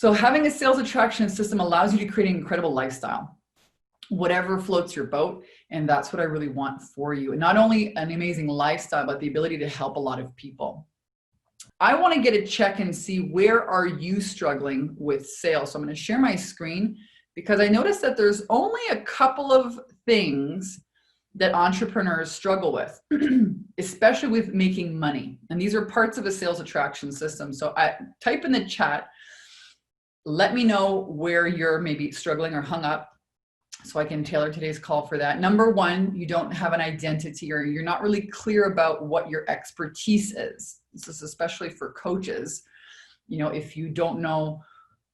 So having a sales attraction system allows you to create an incredible lifestyle, whatever floats your boat. And that's what I really want for you. And not only an amazing lifestyle, but the ability to help a lot of people. I want to get a check and see where are you struggling with sales. So I'm going to share my screen because I noticed that there's only a couple of things that entrepreneurs struggle with, especially with making money. And these are parts of a sales attraction system. So I type in the chat, let me know where you're maybe struggling or hung up so I can tailor today's call for that. Number one, you don't have an identity or you're not really clear about what your expertise is. This is especially for coaches. You know, if you don't know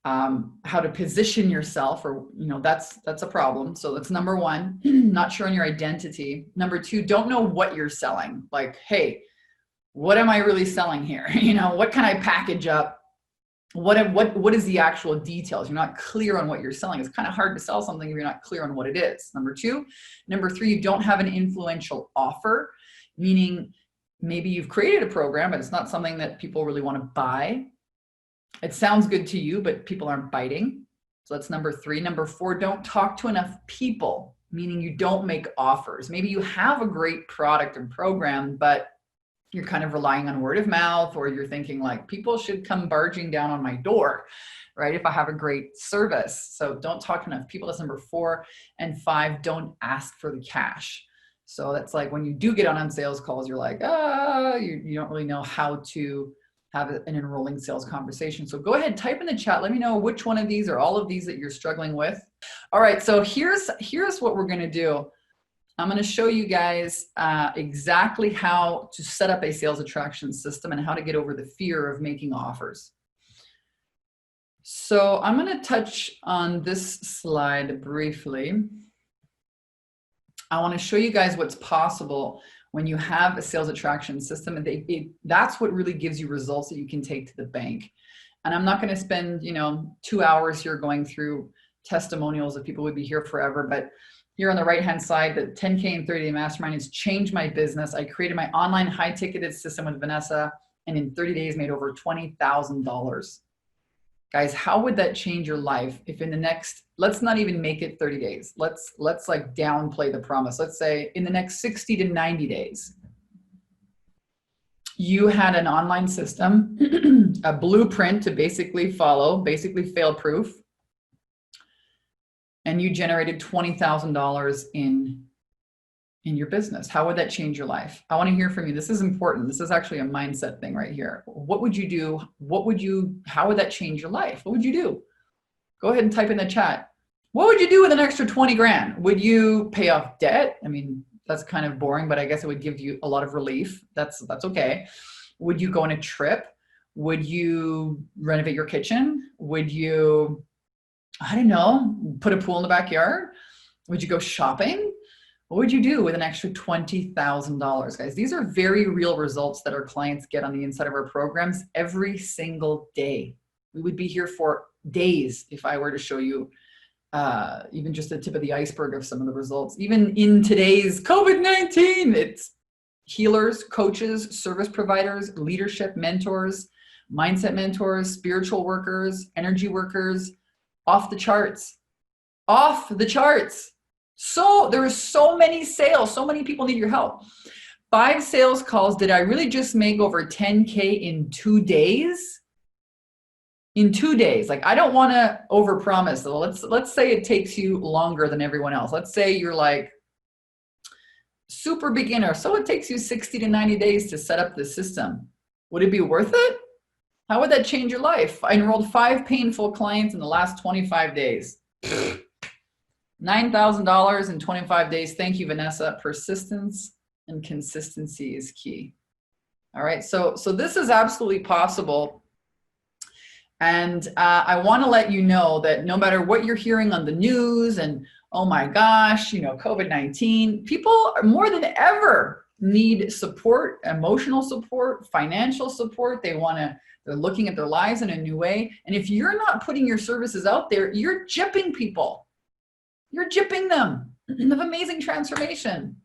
how to position yourself, or, you know, that's a problem. So that's number one, not sure on your identity. Number two, don't know what you're selling. Like, hey, what am I really selling here? You know, what can I package up? What is the actual details? You're not clear on what you're selling. It's kind of hard to sell something if you're not clear on what it is. Number two. Number three, you don't have an influential offer, meaning maybe you've created a program, but it's not something that people really want to buy. It sounds good to you, but people aren't biting. So that's number three. Number four, don't talk to enough people, meaning you don't make offers. Maybe you have a great product and program, but you're kind of relying on word of mouth, or you're thinking like, people should come barging down on my door, right? If I have a great service. So don't talk to enough people. That's number four. And five, don't ask for the cash. So that's like when you do get on sales calls, you're like, you don't really know how to have an enrolling sales conversation. So go ahead, type in the chat. Let me know which one of these or all of these that you're struggling with. All right, so here's what we're gonna do. I'm gonna show you guys exactly how to set up a sales attraction system and how to get over the fear of making offers. So I'm gonna touch on this slide briefly. I wanna show you guys what's possible when you have a sales attraction system, and that's what really gives you results that you can take to the bank. And I'm not going to spend, 2 hours here going through testimonials that people would be here forever. But here on the right-hand side, the 10K and 30-day mastermind has changed my business. I created my online high-ticketed system with Vanessa, and in 30 days made over $20,000. Guys, how would that change your life if in the next, let's not even make it 30 days. Let's like downplay the promise. Let's say in the next 60 to 90 days, you had an online system, a blueprint to basically follow, basically fail-proof, and you generated $20,000 in your business. How would that change your life? I want to hear from you. This is important. This is actually a mindset thing right here. What would you do? How would that change your life? What would you do? Go ahead and type in the chat. What would you do with an extra 20 grand? Would you pay off debt? I mean, that's kind of boring, but I guess it would give you a lot of relief. That's okay. Would you go on a trip? Would you renovate your kitchen? Would you, I don't know, put a pool in the backyard? Would you go shopping? What would you do with an extra $20,000, guys? These are very real results that our clients get on the inside of our programs every single day. We would be here for days if I were to show you even just the tip of the iceberg of some of the results. Even in today's COVID-19, it's healers, coaches, service providers, leadership mentors, mindset mentors, spiritual workers, energy workers, off the charts. Off the charts. So there are so many sales, so many people need your help. 5 sales calls. Did I really just make over 10K in 2 days? In 2 days. Like, I don't want to overpromise. So let's say it takes you longer than everyone else. Let's say you're like super beginner. So it takes you 60 to 90 days to set up the system. Would it be worth it? How would that change your life? I enrolled 5 painful clients in the last 25 days. $9,000 in 25 days. Thank you, Vanessa. Persistence and consistency is key. All right, so this is absolutely possible. And I want to let you know that no matter what you're hearing on the news and, oh my gosh, COVID-19, people are more than ever need support, emotional support, financial support. They're looking at their lives in a new way. And if you're not putting your services out there, you're gypping people. You're gypping them of amazing transformation.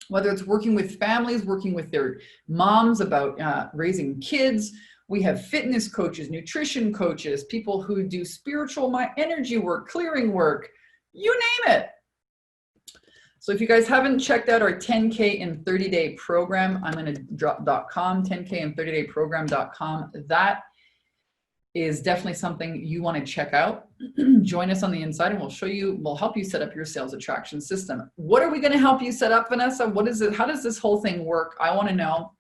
Whether it's working with families, working with their moms about raising kids, We have fitness coaches, nutrition coaches, people who do spiritual energy work, clearing work, you name it. So if you guys haven't checked out our 10K in 30-day program, I'm going to drop.com, 10K in 30-day program.com. That is definitely something you want to check out. Join us on the inside and we'll help you set up your sales attraction system. What are we going to help you set up, Vanessa? What is it? How does this whole thing work? I want to know.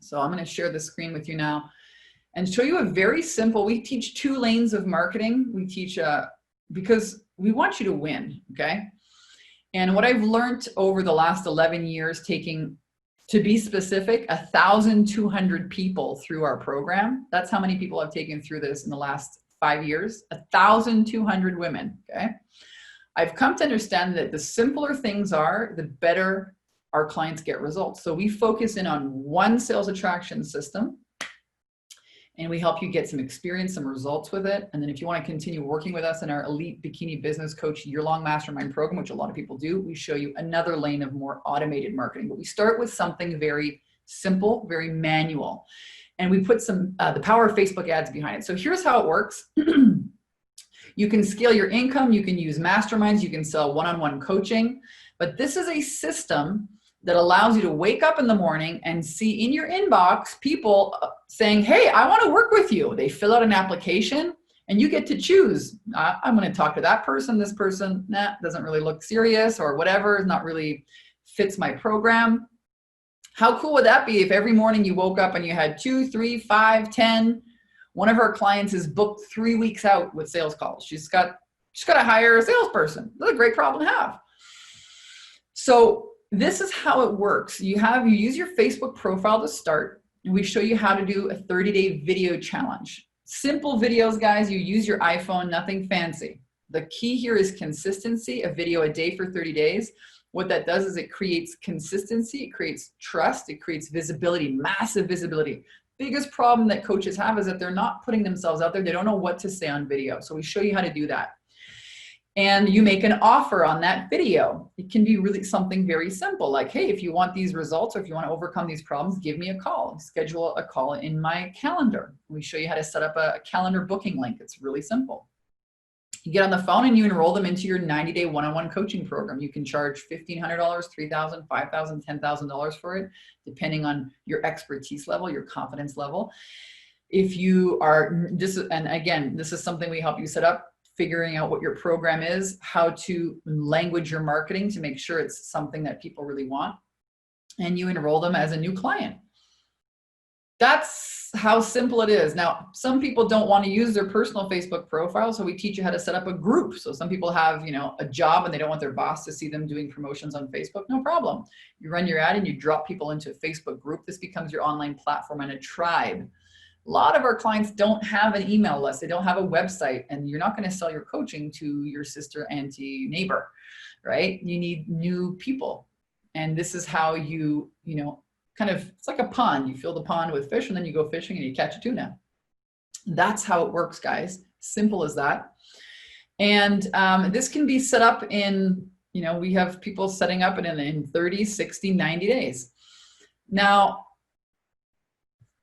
So I'm going to share the screen with you now and show you a very simple, we teach 2 lanes of marketing. We teach, because we want you to win. Okay. And what I've learned over the last 11 years, taking, to be specific, 1,200 people through our program. That's how many people I've taken through this in the last 5 years, 1,200 women, okay? I've come to understand that the simpler things are, the better our clients get results. So we focus in on one sales attraction system, and we help you get some experience, some results with it. And then if you want to continue working with us in our Elite Bikini Business Coach year-long mastermind program, which a lot of people do, we show you another lane of more automated marketing. But we start with something very simple, very manual. And we put some, the power of Facebook ads behind it. So here's how it works. You can scale your income. You can use masterminds. You can sell one-on-one coaching. But this is a system that allows you to wake up in the morning and see in your inbox people saying, hey, I want to work with you. They fill out an application and you get to choose. I'm going to talk to that person, this person, nah, doesn't really look serious or whatever, not really fits my program. How cool would that be if every morning you woke up and you had 2, 3, 5, 10, one of our clients is booked 3 weeks out with sales calls. She's got to hire a salesperson. That's a great problem to have. So this is how it works. You use your Facebook profile to start, and we show you how to do a 30-day video challenge. Simple videos, guys. You use your iPhone, nothing fancy. The key here is consistency, a video a day for 30 days. What that does is it creates consistency, it creates trust, it creates visibility, massive visibility. Biggest problem that coaches have is that they're not putting themselves out there. They don't know what to say on video. So we show you how to do that. And you make an offer on that video. It can be really something very simple, like, hey, if you want these results or if you want to overcome these problems, give me a call. Schedule a call in my calendar. We show you how to set up a calendar booking link. It's really simple. You get on the phone and you enroll them into your 90-day one-on-one coaching program. You can charge $1,500, $3,000, $5,000, $10,000 for it, depending on your expertise level, your confidence level. If you are, and again, this is something we help you set up, figuring out what your program is, how to language your marketing to make sure it's something that people really want, and you enroll them as a new client. That's how simple it is. Now, some people don't want to use their personal Facebook profile, so we teach you how to set up a group. So some people have, a job and they don't want their boss to see them doing promotions on Facebook. No problem. You run your ad and you drop people into a Facebook group. This becomes your online platform and a tribe. A lot of our clients don't have an email list. They don't have a website, and you're not going to sell your coaching to your sister, auntie, neighbor, right? You need new people. And this is how you, kind of, it's like a pond. You fill the pond with fish and then you go fishing and you catch a tuna. That's how it works, guys. Simple as that. And this can be set up in, we have people setting up it in 30, 60, 90 days. Now,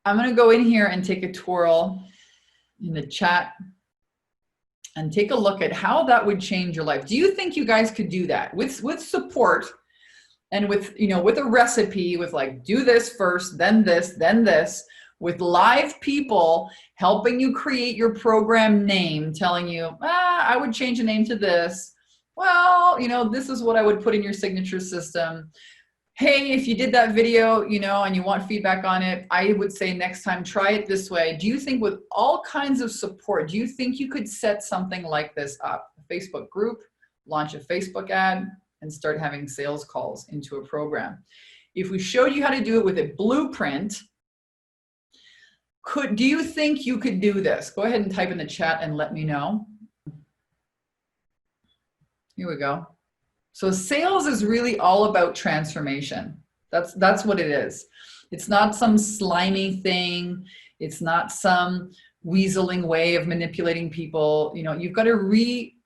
I'm going to go in here and take a twirl in the chat and take a look at how that would change your life. Do you think you guys could do that with support and with, with a recipe, with like, do this first, then this, with live people helping you create your program name, telling you, I would change the name to this. Well, this is what I would put in your signature system. Hey, if you did that video, and you want feedback on it, I would say next time, try it this way. Do you think with all kinds of support, do you think you could set something like this up? A Facebook group, launch a Facebook ad, and start having sales calls into a program? If we showed you how to do it with a blueprint, do you think you could do this? Go ahead and type in the chat and let me know. Here we go. So sales is really all about transformation. That's what it is. It's not some slimy thing. It's not some weaseling way of manipulating people. You've got to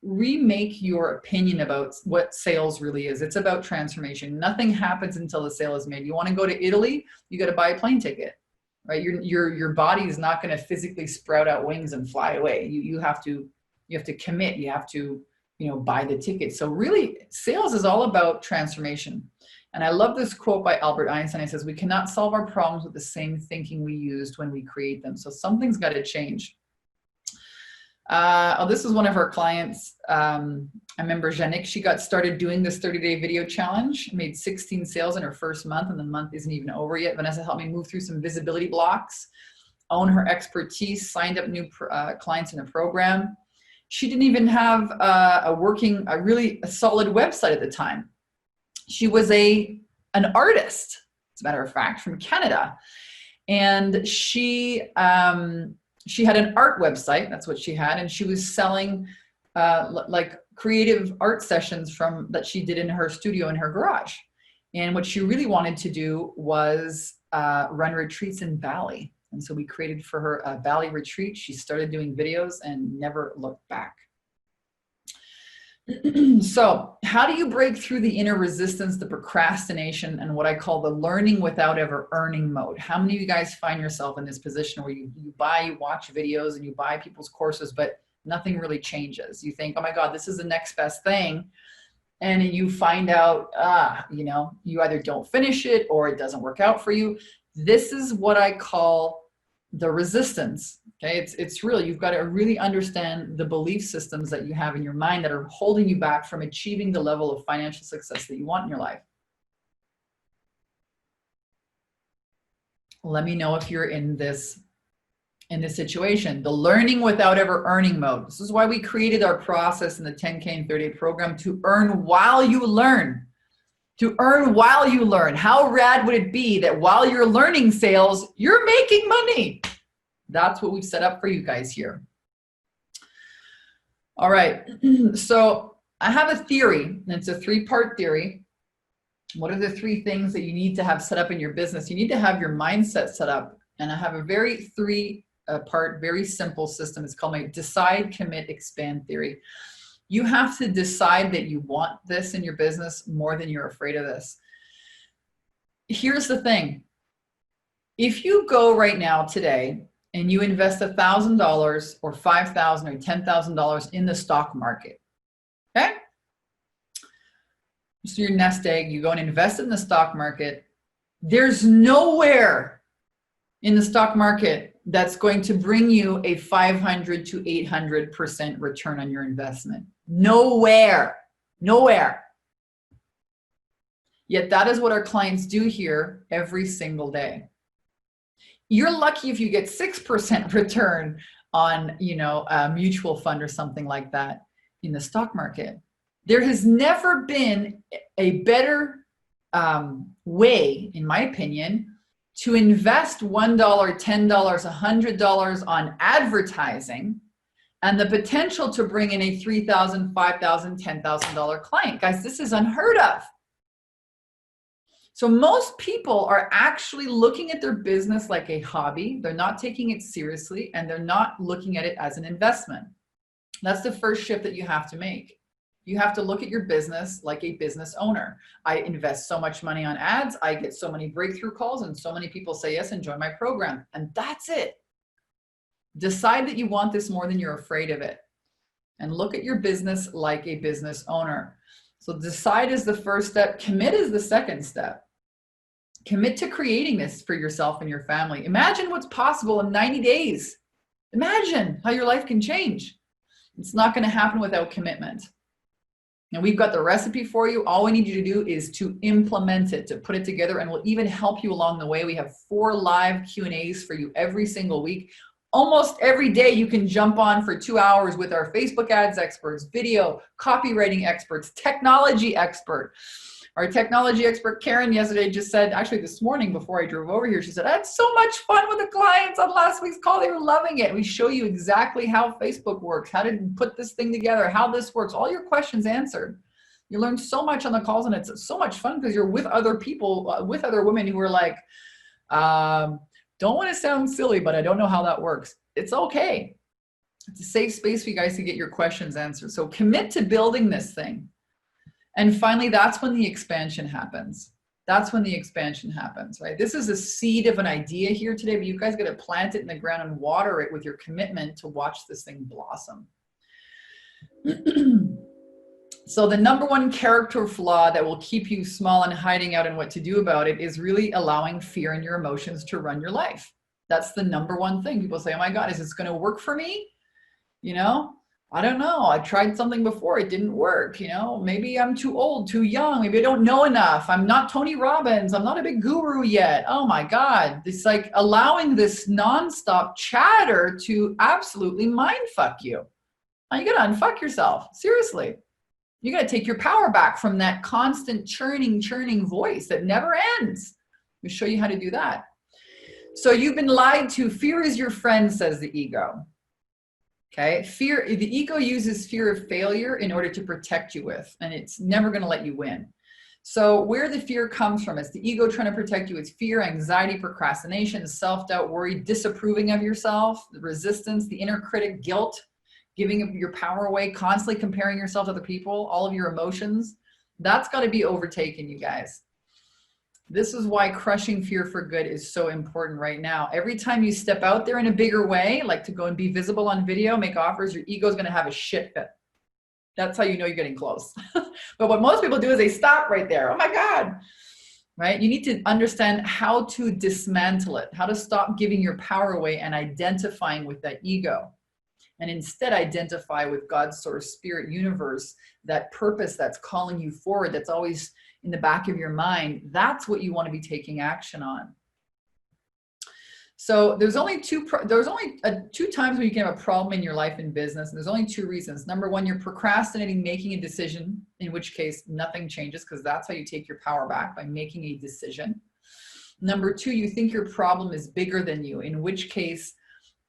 remake your opinion about what sales really is. It's about transformation. Nothing happens until the sale is made. You want to go to Italy, you got to buy a plane ticket, right? Your body is not going to physically sprout out wings and fly away. You have to commit. You have to, buy the ticket. So really, sales is all about transformation. And I love this quote by Albert Einstein. It says, "We cannot solve our problems with the same thinking we used when we create them." So something's got to change. This is one of our clients. I remember Janik, she got started doing this 30-day video challenge, made 16 sales in her first month, and the month isn't even over yet. Vanessa helped me move through some visibility blocks, own her expertise, signed up new clients in a program. She didn't even have a really solid website at the time. She was an artist, as a matter of fact, from Canada. And she had an art website, that's what she had, and she was selling like creative art sessions that she did in her studio in her garage. And what she really wanted to do was run retreats in Bali. And so we created for her a Bali retreat. She started doing videos and never looked back. So how do you break through the inner resistance, the procrastination, and what I call the learning without ever earning mode? How many of you guys find yourself in this position where you watch videos and you buy people's courses, but nothing really changes? You think, oh my God, this is the next best thing. And you find out, you either don't finish it or it doesn't work out for you. This is what I call the resistance. Okay, it's really, you've got to really understand the belief systems that you have in your mind that are holding you back from achieving the level of financial success that you want in your life. Let me know if you're in this situation. The learning without ever earning mode. This is why we created our process in the 10K and 30-day program, to earn while you learn. To earn while you learn. How rad would it be that while you're learning sales, you're making money? That's what we've set up for you guys here. All right, so I have a theory, and it's a 3-part theory. What are the 3 things that you need to have set up in your business? You need to have your mindset set up, and I have a very 3-part, very simple system. It's called my decide, commit, expand theory. You have to decide that you want this in your business more than you're afraid of this. Here's the thing. If you go right now today and you invest $1,000 or $5,000 or $10,000 in the stock market, okay? So your nest egg, you go and invest in the stock market. There's nowhere in the stock market that's going to bring you a 500 to 800% return on your investment. Nowhere, nowhere. Yet that is what our clients do here every single day. You're lucky if you get 6% return on, a mutual fund or something like that in the stock market. There has never been a better way, in my opinion, to invest $1, $10, $100 on advertising and the potential to bring in a $3,000, $5,000, $10,000 client. Guys, this is unheard of. So most people are actually looking at their business like a hobby. They're not taking it seriously, and they're not looking at it as an investment. That's the first shift that you have to make. You have to look at your business like a business owner. I invest so much money on ads. I get so many breakthrough calls, and so many people say yes and join my program. And that's it. Decide that you want this more than you're afraid of it. And look at your business like a business owner. So decide is the first step. Commit is the second step. Commit to creating this for yourself and your family. Imagine what's possible in 90 days. Imagine how your life can change. It's not going to happen without commitment. And we've got the recipe for you. All we need you to do is to implement it, to put it together, and we'll even help you along the way. We have 4 live Q&As for you every single week. Almost every day you can jump on for 2 hours with our Facebook ads experts, video, copywriting experts, technology expert. Our technology expert, Karen, yesterday just said, actually this morning before I drove over here, she said, I had so much fun with the clients on last week's call. They were loving it. We show you exactly how Facebook works, how to put this thing together, how this works, all your questions answered. You learn so much on the calls, and it's so much fun because you're with other people, with other women who are like, don't want to sound silly, but I don't know how that works. It's okay. It's a safe space for you guys to get your questions answered. So commit to building this thing. And finally, that's when the expansion happens. that's when the expansion happens, right? This is a seed of an idea here today, but you guys got to plant it in the ground and water it with your commitment to watch this thing blossom. So the number one character flaw that will keep you small and hiding out and what to do about it is really allowing fear and your emotions to run your life. That's the number one thing. People say, oh my God, is this going to work for me? You know, I don't know. I tried something before. It didn't work. You know, maybe I'm too old, too young. Maybe I don't know enough. I'm not Tony Robbins. I'm not a big guru yet. Oh my God. It's like allowing this nonstop chatter to absolutely mind fuck you. Now you got to unfuck yourself. Seriously. You got to take your power back from that constant churning voice that never ends. Let me show you how to do that. So you've been lied to. Fear is your friend, says the ego. Okay. Fear, the ego uses fear of failure in order to protect you with, and it's never going to let you win. So where the fear comes from, it's the ego trying to protect you. It's fear, anxiety, procrastination, self-doubt, worry, disapproving of yourself, the resistance, the inner critic, guilt, giving your power away, constantly comparing yourself to other people, all of your emotions. That's got to be overtaken, you guys. This is why crushing fear for good is so important right now. Every time you step out there in a bigger way, like to go and be visible on video, make offers, your ego is going to have a shit fit. That's how you know you're getting close. But what most people do is they stop right there. Oh my God. Right? You need to understand how to dismantle it, how to stop giving your power away and identifying with that ego. And instead identify with God's source, spirit, universe, that purpose that's calling you forward, that's always in the back of your mind. That's what you want to be taking action on. So there's only two times when you can have a problem in your life and business. And there's only two reasons. Number one, you're procrastinating making a decision, in which case nothing changes, because that's how you take your power back, by making a decision. Number two, you think your problem is bigger than you, in which case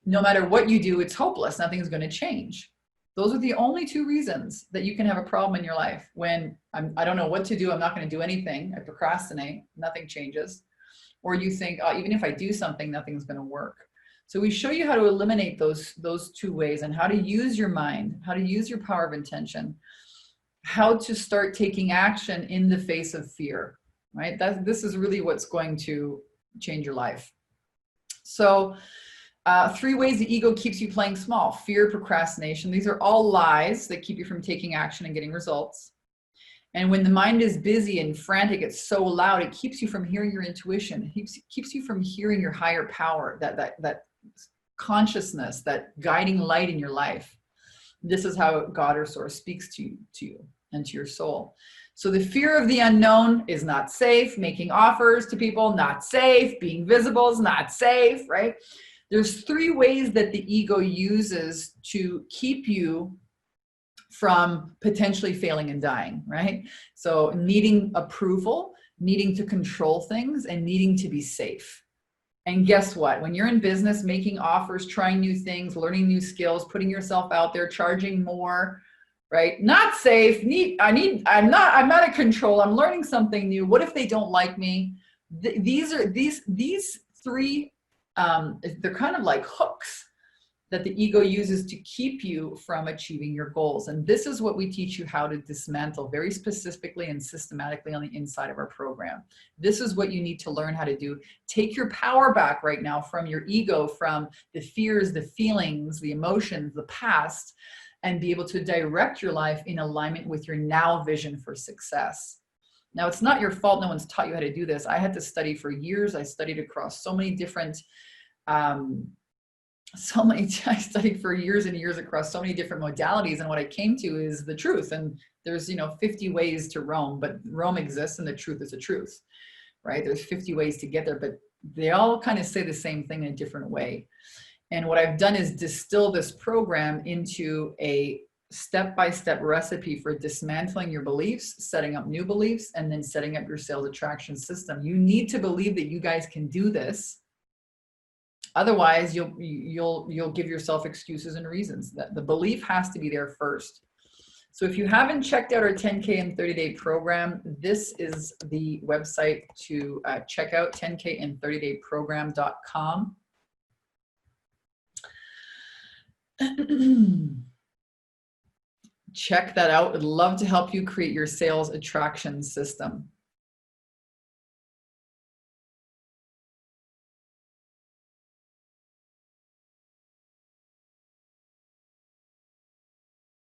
no matter what you do, it's hopeless. Nothing's going to change. Those are the only two reasons that you can have a problem in your life. When I don't know what to do, I'm not going to do anything. I procrastinate, nothing changes. Or you think, oh, even if I do something, nothing's going to work. So we show you how to eliminate those two ways, and how to use your mind, how to use your power of intention, how to start taking action in the face of fear, right? This is really what's going to change your life. So 3 ways the ego keeps you playing small: fear, procrastination. These are all lies that keep you from taking action and getting results. And when the mind is busy and frantic, it's so loud, it keeps you from hearing your intuition. It keeps you from hearing your higher power, that consciousness, that guiding light in your life. This is how God or source speaks to you and to your soul. So the fear of the unknown is not safe. Making offers to people, not safe. Being visible is not safe, right? There's 3 ways that the ego uses to keep you from potentially failing and dying, right? So needing approval, needing to control things, and needing to be safe. And guess what? When you're in business, making offers, trying new things, learning new skills, putting yourself out there, charging more, right? Not safe. I'm not in control. I'm learning something new. What if they don't like me? These 3, they're kind of like hooks that the ego uses to keep you from achieving your goals. And this is what we teach you how to dismantle very specifically and systematically on the inside of our program. This is what you need to learn how to do. Take your power back right now from your ego, from the fears, the feelings, the emotions, the past, and be able to direct your life in alignment with your now vision for success. Now, it's not your fault no one's taught you how to do this. I had to study for years. I studied across so many different I studied for years and years across so many different modalities, and what I came to is the truth. And there's 50 ways to Rome, but Rome exists and the truth is the truth, right? There's 50 ways to get there, but they all kind of say the same thing in a different way. And what I've done is distill this program into a step-by-step recipe for dismantling your beliefs, setting up new beliefs, and then setting up your sales attraction system. You need to believe that you guys can do this. Otherwise, you'll give yourself excuses and reasons. That the belief has to be there first. So if you haven't checked out our 10K and 30-day program, this is the website to check out, 10kand30dayprogram.com. Check that out. I'd love to help you create your sales attraction system.